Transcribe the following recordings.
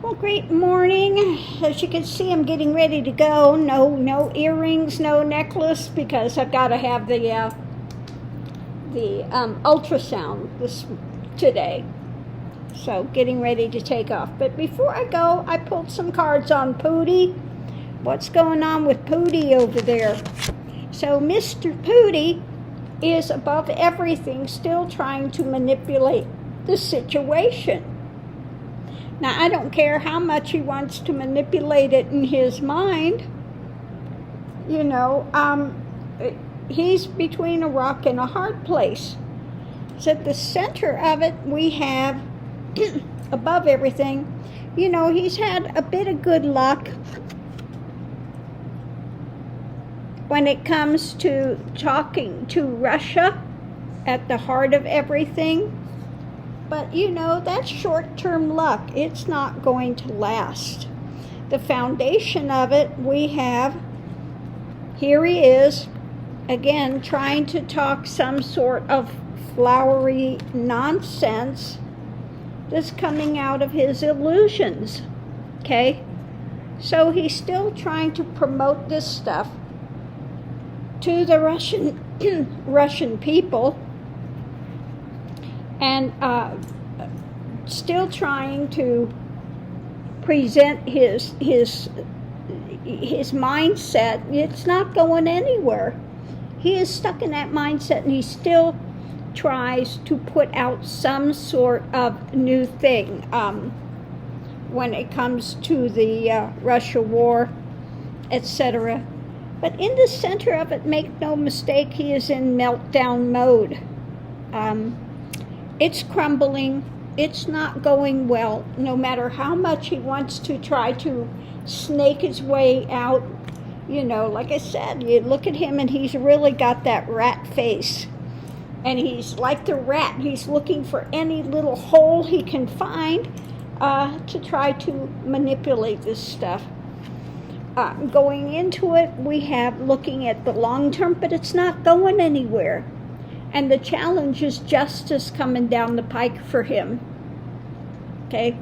Well, great morning. As you can see, I'm getting ready to go. No earrings, no necklace, because I've got to have the ultrasound today. So getting ready to take off. But before I go, I pulled some cards on Pootie. What's going on with Pootie over there? So Mr. Pootie is above everything, still trying to manipulate the situation. Now, I don't care how much he wants to manipulate it in his mind. He's between a rock and a hard place. So at the center of it, we have, above everything, he's had a bit of good luck when it comes to talking to Russia at the heart of everything. But, that's short-term luck. It's not going to last. The foundation of it, we have, here he is, again, trying to talk some sort of flowery nonsense that's coming out of his illusions, okay? So he's still trying to promote this stuff to the Russian people, and still trying to present his mindset. It's not going anywhere. He is stuck in that mindset, and he still tries to put out some sort of new thing when it comes to the Russia war, etc. But in the center of it, make no mistake, he is in meltdown mode. It's crumbling. It's not going well, no matter how much he wants to try to snake his way out. Like I said, you look at him and he's really got that rat face. And he's like the rat. He's looking for any little hole he can find to try to manipulate this stuff. Going into it, we have looking at the long term, but it's not going anywhere. And the challenge is justice coming down the pike for him. Okay?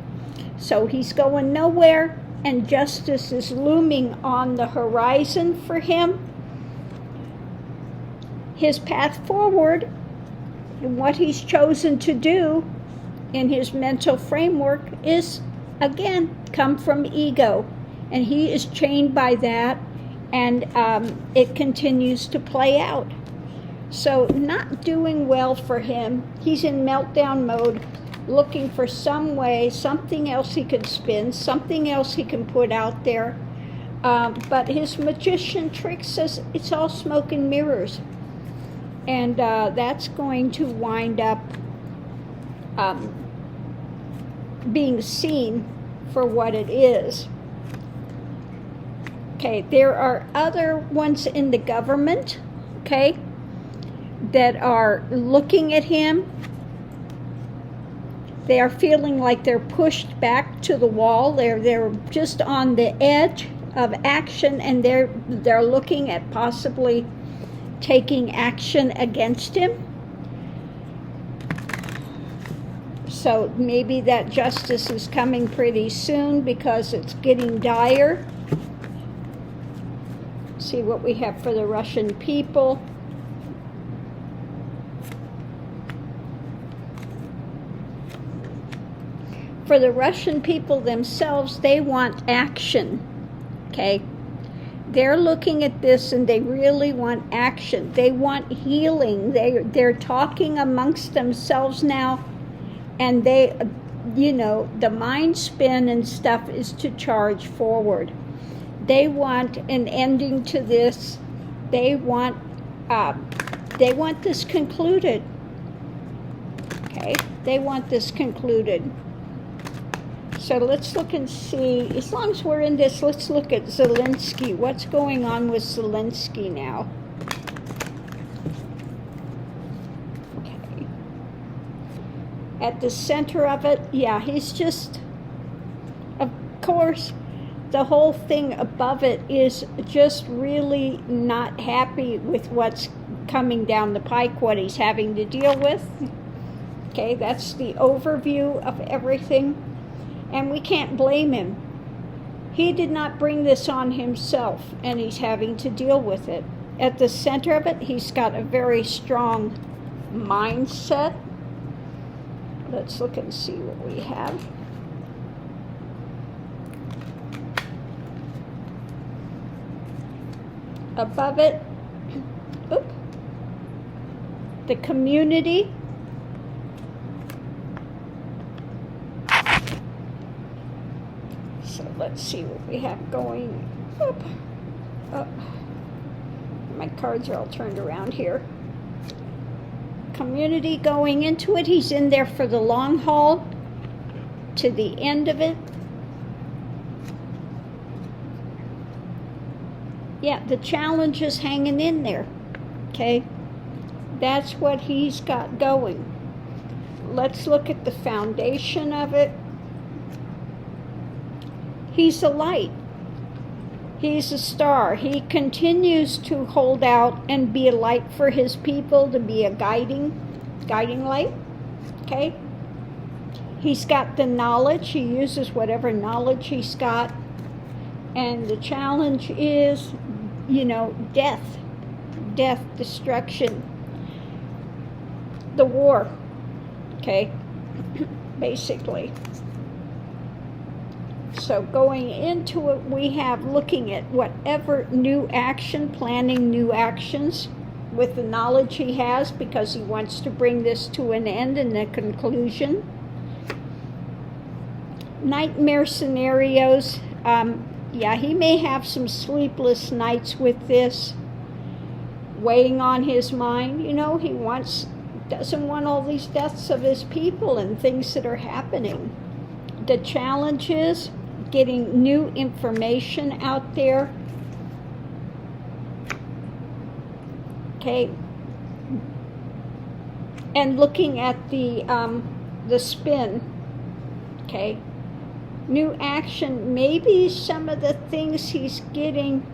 So he's going nowhere, and justice is looming on the horizon for him. His path forward, and what he's chosen to do in his mental framework is, again, come from ego. And he is chained by that, and it continues to play out. So not doing well for him. He's in meltdown mode, looking for some way, something else he can spin, something else he can put out there. But his magician trick says it's all smoke and mirrors. And that's going to wind up being seen for what it is. Okay, there are other ones in the government, okay, that are looking at him. They are feeling like they're pushed back to the wall. They're just on the edge of action, and they're looking at possibly taking action against him. So maybe that justice is coming pretty soon because it's getting dire. See what we have for the Russian people. For the Russian people themselves, they want action, okay? They're looking at this and they really want action. They want healing. They're talking amongst themselves now, and the mind spin and stuff is to charge forward. They want an ending to this. They want this concluded. Okay, they want this concluded. So let's look and see. As long as we're in this, let's look at Zelensky. What's going on with Zelensky now? Okay. At the center of it, yeah, he's just, of course, the whole thing above it is just really not happy with what's coming down the pike, what he's having to deal with. Okay, that's the overview of everything. And we can't blame him. He did not bring this on himself, and he's having to deal with it. At the center of it, he's got a very strong mindset. Let's look and see what we have. Above it, the community. So let's see what we have going up. My cards are all turned around here. Community going into it. He's in there for the long haul to the end of it. Yeah, the challenge is hanging in there. Okay? That's what he's got going. Let's look at the foundation of it. He's a light. He's a star. He continues to hold out and be a light for his people, to be a guiding light. Okay? He's got the knowledge. He uses whatever knowledge he's got. And the challenge is, death, destruction, the war. Okay? Basically. So going into it, we have looking at whatever new action, planning new actions with the knowledge he has, because he wants to bring this to an end and a conclusion. Nightmare scenarios. He may have some sleepless nights with this weighing on his mind. He doesn't want all these deaths of his people and things that are happening. The challenge is getting new information out there. Okay. And looking at the spin. Okay. New action. Maybe some of the things he's getting.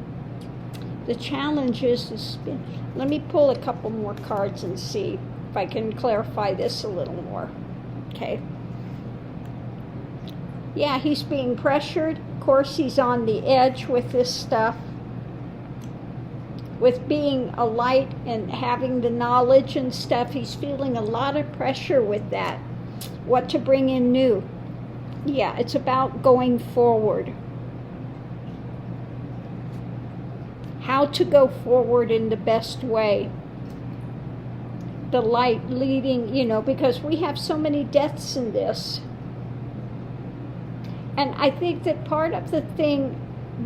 The challenge is the spin. Let me pull a couple more cards and see if I can clarify this a little more. Okay. Yeah, he's being pressured. Of course, he's on the edge with this stuff. With being a light and having the knowledge and stuff, he's feeling a lot of pressure with that. What to bring in new. Yeah, it's about going forward. How to go forward in the best way. The light leading, because we have so many deaths in this. And I think that part of the thing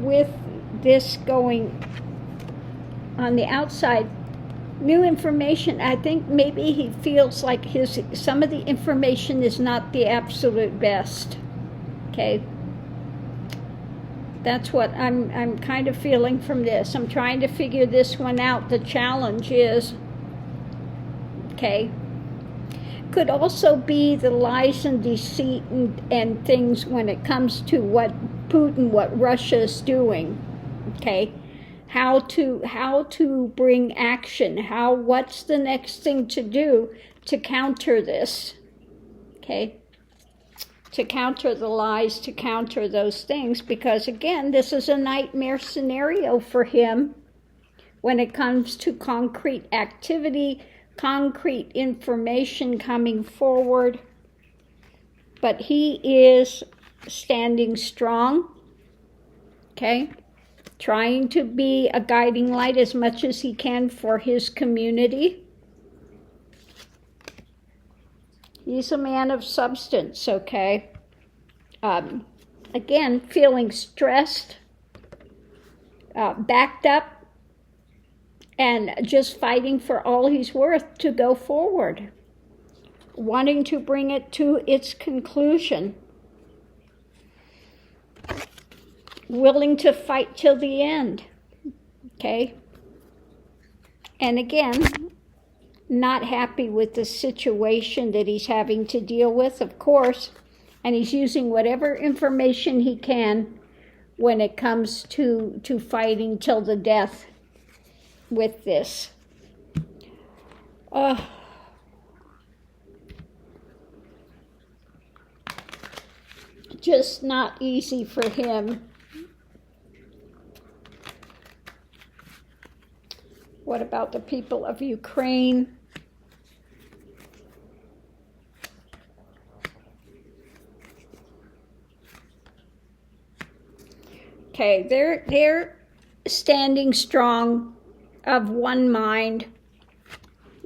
with this going on the outside, new information, I think maybe he feels like some of the information is not the absolute best. Okay? That's what I'm kind of feeling from this. I'm trying to figure this one out. The challenge is, okay, could also be the lies and deceit and things when it comes to what Russia is doing. Okay, how to bring action. What's the next thing to do to counter this? Okay, to counter the lies, to counter those things, because again, this is a nightmare scenario for him when it comes to concrete activity, concrete information coming forward. But he is standing strong, okay, trying to be a guiding light as much as he can for his community. He's a man of substance, okay? Again, feeling stressed, backed up, and just fighting for all he's worth to go forward, wanting to bring it to its conclusion, willing to fight till the end, okay? And again, not happy with the situation that he's having to deal with, of course, and he's using whatever information he can when it comes to fighting till the death with this. just not easy for him. What about the people of Ukraine? Okay, they're standing strong, of one mind.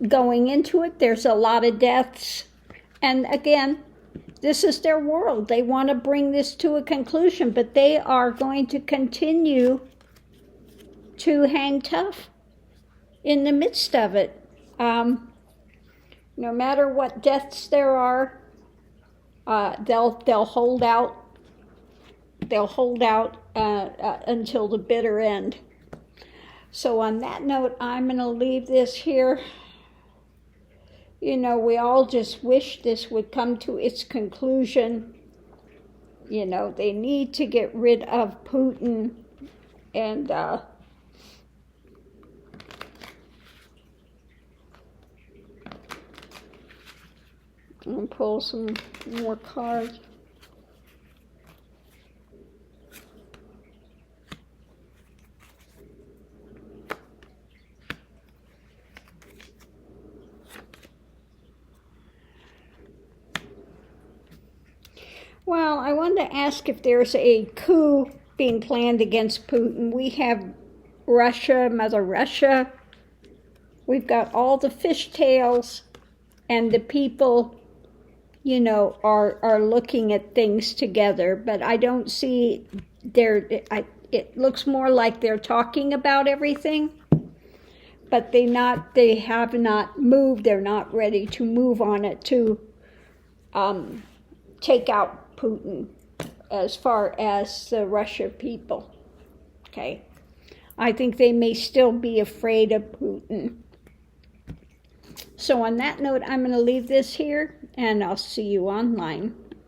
Going into it, there's a lot of deaths. And again, this is their world. They want to bring this to a conclusion, but they are going to continue to hang tough in the midst of it. No matter what deaths there are, they'll hold out. They'll hold out until the bitter end. So on that note, I'm going to leave this here. You know, we all just wish this would come to its conclusion. You know, they need to get rid of Putin and pull some more cards. Well, I wanted to ask if there's a coup being planned against Putin. We have Russia, Mother Russia. We've got all the fishtails, and the people, you know, are looking at things together. But I don't see it looks more like they're talking about everything, but they have not moved. They're not ready to move on it to take out Putin as far as the Russia people. Okay. I think they may still be afraid of Putin. So on that note, I'm going to leave this here, and I'll see you online.